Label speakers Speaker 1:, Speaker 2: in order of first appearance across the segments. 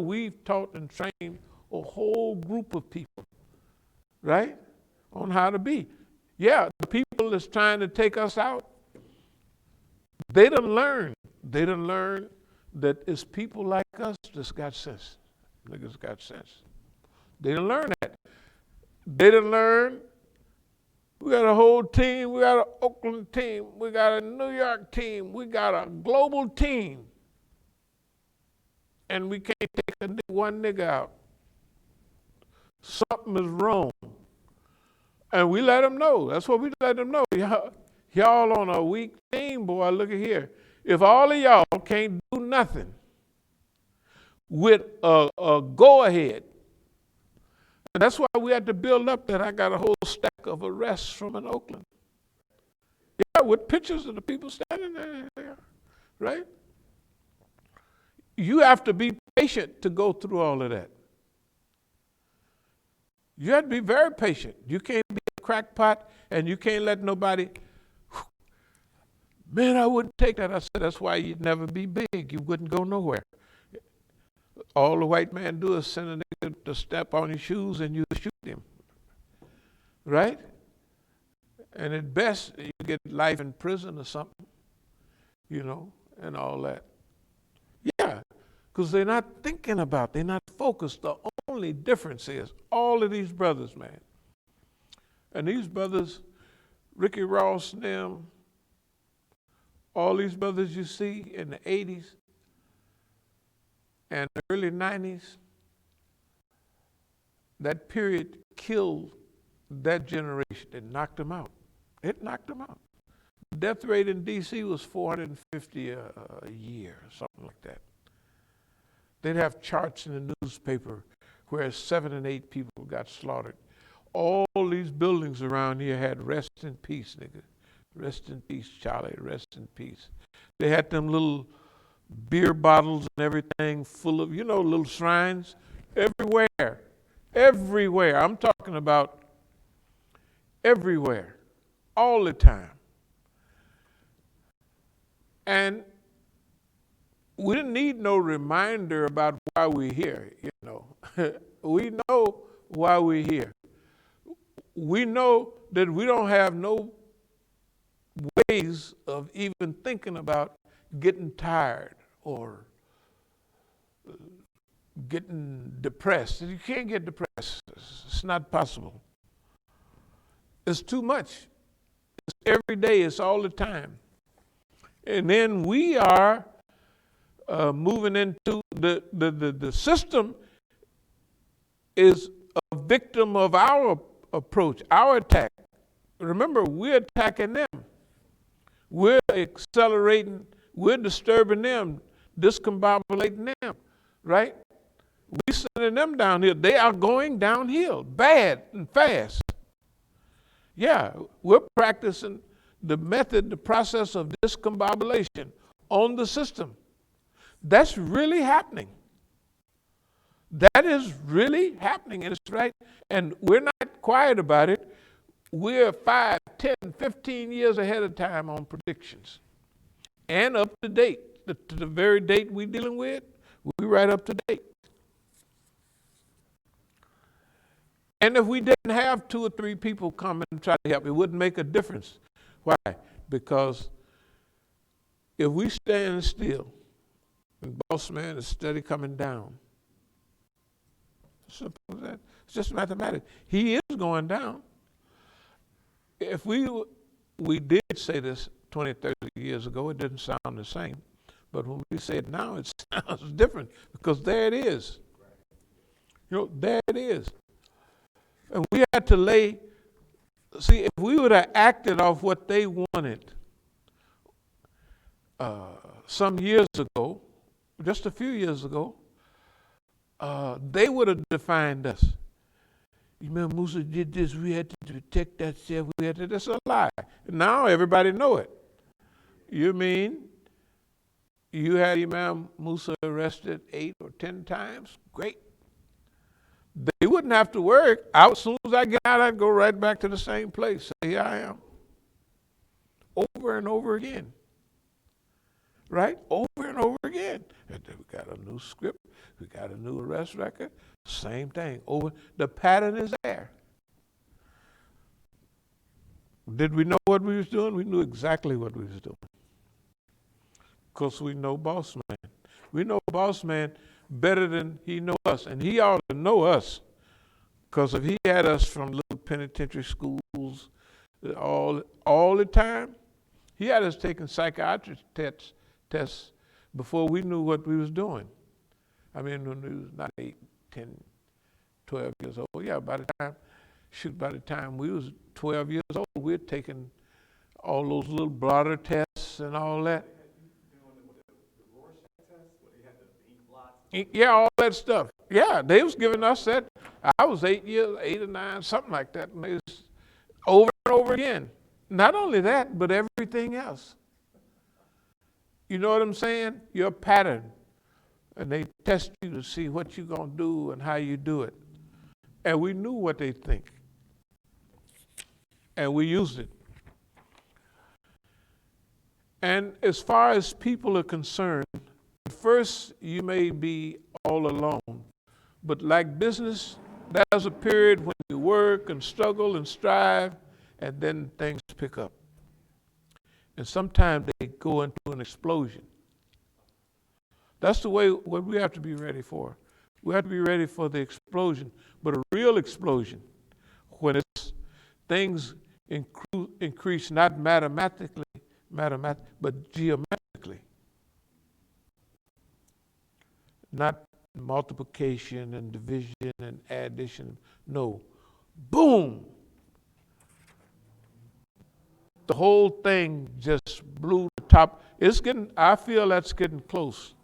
Speaker 1: we've taught and trained a whole group of people, right, on how to be. Yeah, the people that's trying to take us out, they done learned. They done learned that it's people like us that's got sense. Niggas got sense. They done learn that. They done learn. We got a whole team. We got an Oakland team. We got a New York team. We got a global team. And we can't take one nigga out. Something is wrong. And we let them know. That's what we let them know. Y'all on a weak team, boy, look at here. If all of y'all can't do nothing with a go-ahead, and that's why we had to build up that I got a whole stack of arrests from in Oakland. Yeah, with pictures of the people standing there, right? You have to be patient to go through all of that. You have to be very patient. You can't be a crackpot and you can't let nobody, man, I wouldn't take that. I said, that's why you'd never be big. You wouldn't go nowhere. All the white man do is send a nigga to step on your shoes and you shoot him. Right? And at best, you get life in prison or something, you know, and all that. Yeah, because they're not thinking about, they're not focused. The only difference is all of these brothers, man. And these brothers, Ricky Ross and them, all these brothers you see in the 80s and the early 90s, that period killed that generation. It knocked them out. It knocked them out. The death rate in D.C. was 450 a year, something like that. They'd have charts in the newspaper where 7 and 8 people got slaughtered. All these buildings around here had rest in peace, nigga. Rest in peace, Charlie, rest in peace. They had them little beer bottles and everything full of, you know, little shrines everywhere. Everywhere. I'm talking about everywhere, all the time. And we didn't need no reminder about why we're here, you know. We know why we're here. We know that we don't have no ways of even thinking about getting tired or getting depressed. You can't get depressed. It's not possible. It's too much. It's every day. It's all the time. And then we are moving into the system is a victim of our approach, our attack. Remember, we're attacking them. We're accelerating, we're disturbing them, discombobulating them, right? We're sending them downhill. They are going downhill, bad and fast. Yeah, we're practicing the method, the process of discombobulation on the system. That's really happening. That is really happening, and it's right. And we're not quiet about it. We're 5, 10, 15 years ahead of time on predictions. And up to date. To the very date we're dealing with, we're right up to date. And if we didn't have 2 or 3 people come and try to help, it wouldn't make a difference. Why? Because if we stand still, and boss man is steady coming down, simple as that. It's just mathematics. He is going down. If we did say this 20, 30 years ago, it didn't sound the same. But when we say it now, it sounds different because there it is. You know, there it is. And we had to see, if we would have acted off what they wanted some years ago, just a few years ago, they would have defined us. Imam Musa did this, we had to protect that self, we had to, that's a lie. Now everybody know it. You mean you had Imam Musa arrested 8 or 10 times? Great. They wouldn't have to worry. As soon as I get out, I'd go right back to the same place. Say, here I am. Over and over again. right? Over and over again. And then we got a new script, we got a new arrest record, same thing. Over, the pattern is there. Did we know what we was doing? We knew exactly what we was doing. Because we know Boss Man. We know Boss Man better than he know us. And he ought to know us. Because if he had us from little penitentiary schools all the time, he had us taking psychiatric tests before we knew what we was doing. I mean, when we was not 8, 10, 12 years old. Yeah, by the time we was 12 years old, we were taking all those little blotter tests and all that. Yeah, all that stuff. Yeah, they was giving us that. I was 8 or 9, something like that. And they was over and over again. Not only that, but everything else. You know what I'm saying? Your pattern. And they test you to see what you're going to do and how you do it. And we knew what they think. And we used it. And as far as people are concerned, at first you may be all alone. But like business, there's a period when you work and struggle and strive, and then things pick up. And sometimes they go into an explosion. That's the way what we have to be ready for. We have to be ready for the explosion, but a real explosion, when it's things increase not mathematically, but geometrically. Not multiplication and division and addition. No. Boom! The whole thing just blew the top. I feel that's getting close.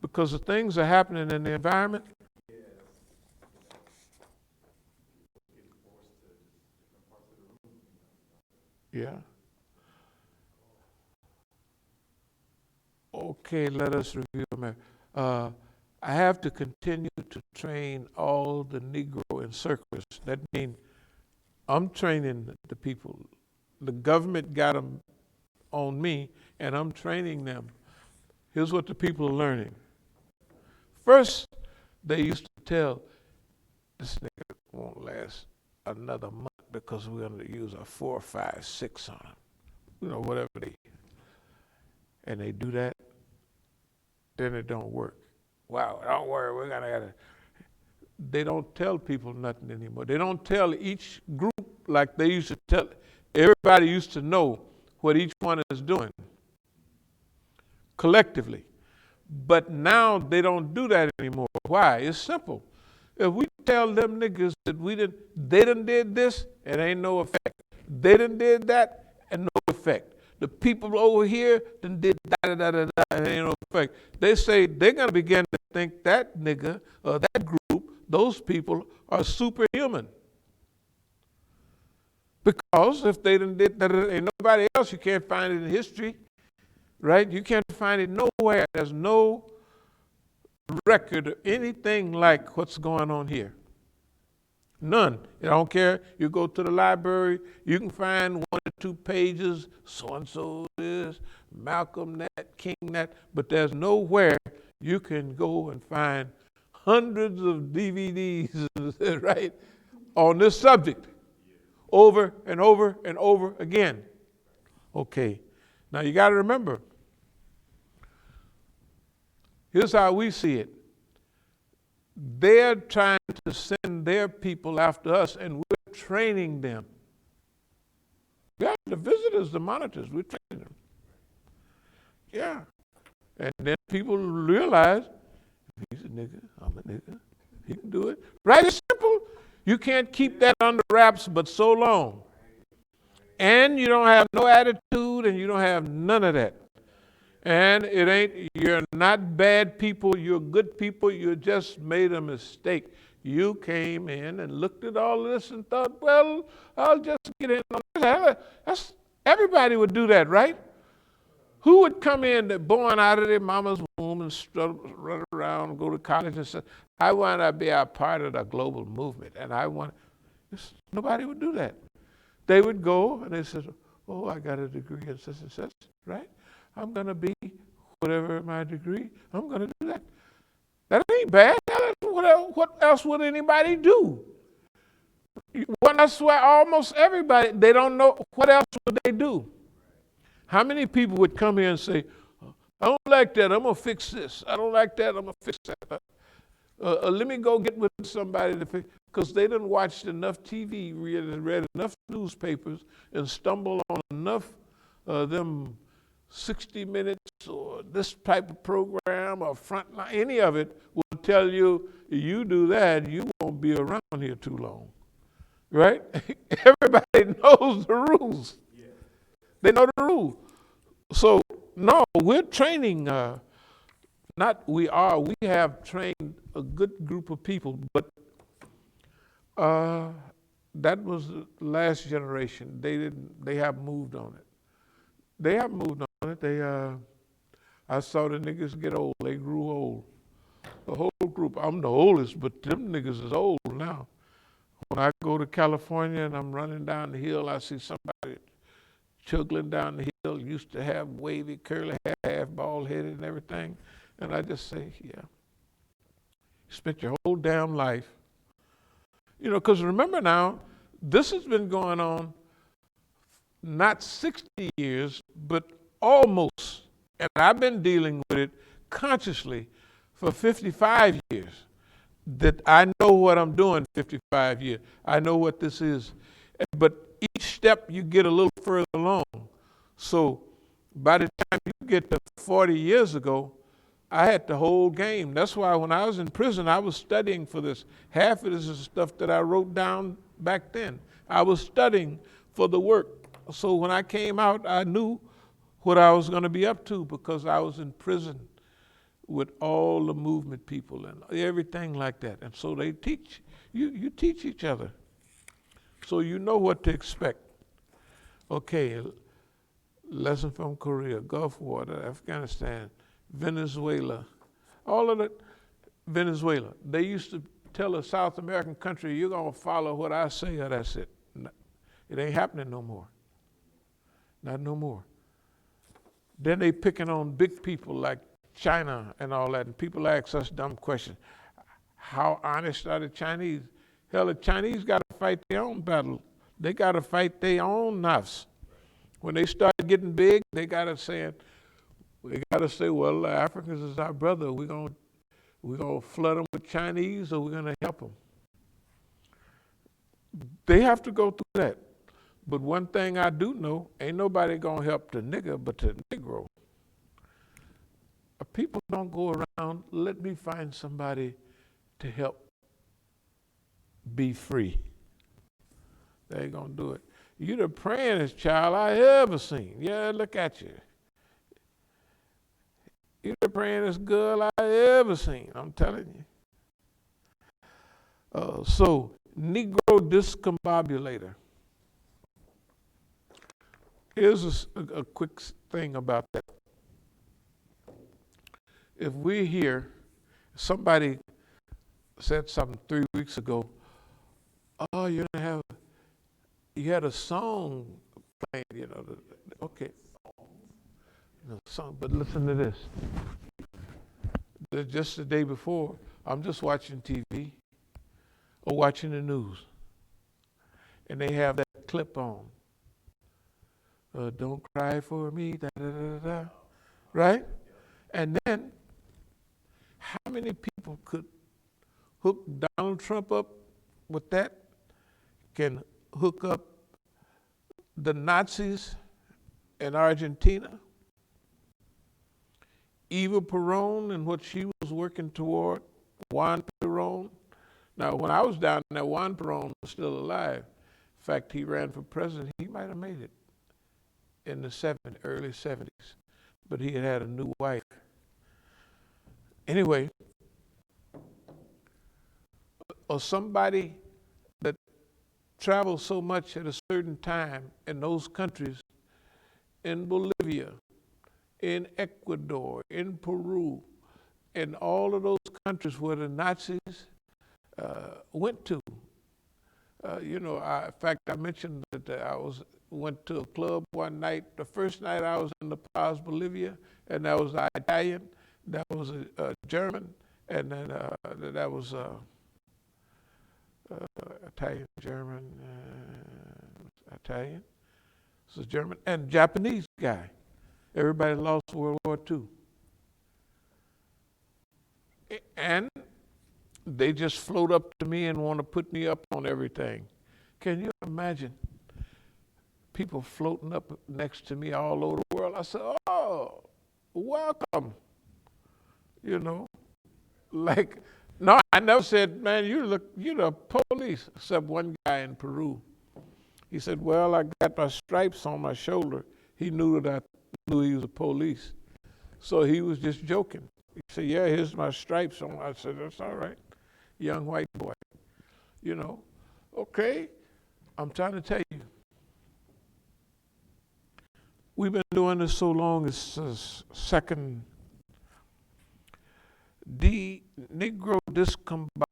Speaker 1: Because the things are happening in the environment. Yeah. Okay, let us review. I have to continue to train all the Negro encirclers. That means I'm training the people. The government got them on me, and I'm training them. Here's what the people are learning. First, they used to tell, this nigga won't last another month because we're going to use a 4, 5, 6 on him. You know, whatever and they do that, then it don't work. Wow, don't worry, we're going to have to. They don't tell people nothing anymore. They don't tell each group like they used to tell. Everybody used to know what each one is doing collectively. But now they don't do that anymore. Why? It's simple. If we tell them niggas that they done did this, it ain't no effect. They done did that, and no effect. The people over here done did da-da-da-da-da, and ain't no effect. They say they're going to begin to think that nigga or that group, those people are superhuman. Because if they done did da-da-da, ain't nobody else, you can't find it in history. Right? You can't find it nowhere. There's no record of anything like what's going on here. None. I don't care. You go to the library, you can find 1 or 2 pages, so-and-so this, Malcolm that, King that, but there's nowhere you can go and find hundreds of DVDs, right, on this subject, over and over and over again. Okay. Now you got to remember, here's how we see it. They're trying to send their people after us, and we're training them. Yeah, the visitors, the monitors, we're training them. Yeah. And then people realize, he's a nigga, I'm a nigga, he can do it. Right? It's simple. You can't keep that under wraps but so long. And you don't have no attitude, and you don't have none of that. And you're not bad people, you're good people, you just made a mistake. You came in and looked at all this and thought, well, I'll just get in on this. Everybody would do that, right? Who would come in, born out of their mama's womb and run around and go to college and say, I want to be a part of the global movement, and nobody would do that. They would go and they said, oh, I got a degree in such and such, right? I'm going to be whatever my degree, I'm going to do that. That ain't bad. What else would anybody do? Well, that's why almost everybody, they don't know what else would they do. How many people would come here and say, I don't like that, I'm going to fix this. I don't like that, I'm going to fix that. Let me go get with somebody to fix, because they done watched enough TV, read enough newspapers, and stumbled on enough them 60 Minutes or this type of program or Frontline, any of it will tell you, you do that, you won't be around here too long. Right? Everybody knows the rules. Yeah. They know the rules. So, no, we're training, we have trained a good group of people, but that was the last generation. They haven't moved on it. They haven't moved on it. I saw the niggas get old. They grew old. The whole group. I'm the oldest, but them niggas is old now. When I go to California and I'm running down the hill, I see somebody chugging down the hill, used to have wavy, curly hair, half bald-headed and everything. And I just say, yeah, you spent your whole damn life. You know, because remember now, this has been going on not 60 years, but almost. And I've been dealing with it consciously for 55 years. That I know what I'm doing 55 years. I know what this is. But each step you get a little further along. So by the time you get to 40 years ago, I had the whole game. That's why when I was in prison, I was studying for this. Half of this is stuff that I wrote down back then. I was studying for the work. So when I came out, I knew what I was going to be up to because I was in prison with all the movement people and everything like that. And so they teach, you teach each other. So you know what to expect. Okay, lesson from Korea, Gulf War, Afghanistan, Venezuela, all of it, Venezuela. They used to tell a South American country, you're going to follow what I say or that's it. It ain't happening no more. Not no more. Then they picking on big people like China and all that, and people ask us dumb questions. How honest are the Chinese? Hell, the Chinese got to fight their own battle. They got to fight their own knives. When they start getting big, they got to say, well, the Africans is our brother. We're gonna flood them with Chinese, or we're gonna help them. They have to go through that. But one thing I do know, ain't nobody gonna help the nigger but the Negro. People don't go around, let me find somebody to help be free. They ain't gonna do it. You the prayingest child I ever seen. Yeah, look at you. You the prayingest girl I ever seen, I'm telling you. So, Negrodiscombobulator. Here's a quick thing about that. If we're here, somebody said something 3 weeks ago, oh, you had a song playing, you know, okay. No song, but listen to this. Just the day before, I'm just watching TV or watching the news, and they have that clip on. Don't cry for me, da da da da, right? And then, how many people could hook Donald Trump up with that? Can hook up the Nazis in Argentina? Eva Perón and what she was working toward, Juan Perón. Now, when I was down there, Juan Perón was still alive. In fact, he ran for president. He might have made it in the early 70s, but he had a new wife. Anyway, or somebody that travels so much at a certain time in those countries, in Bolivia, in Ecuador, in Peru, in all of those countries where the Nazis went to. In fact, I mentioned that went to a club one night. The first night I was in La Paz, Bolivia, and that was Italian, that was a German, and then that was Italian, German, Italian. So German and Japanese guy. Everybody lost World War II. And they just float up to me and want to put me up on everything. Can you imagine people floating up next to me all over the world? I said, oh, welcome. Like, no, I never said, man, you're the police, except one guy in Peru. He said, well, I got my stripes on my shoulder. He knew that I knew he was a police. So he was just joking. He said, yeah, here's my stripes on. I said, that's all right, young white boy. Okay, I'm trying to tell you. We've been doing this so long, it's second Negrodiscombobulator.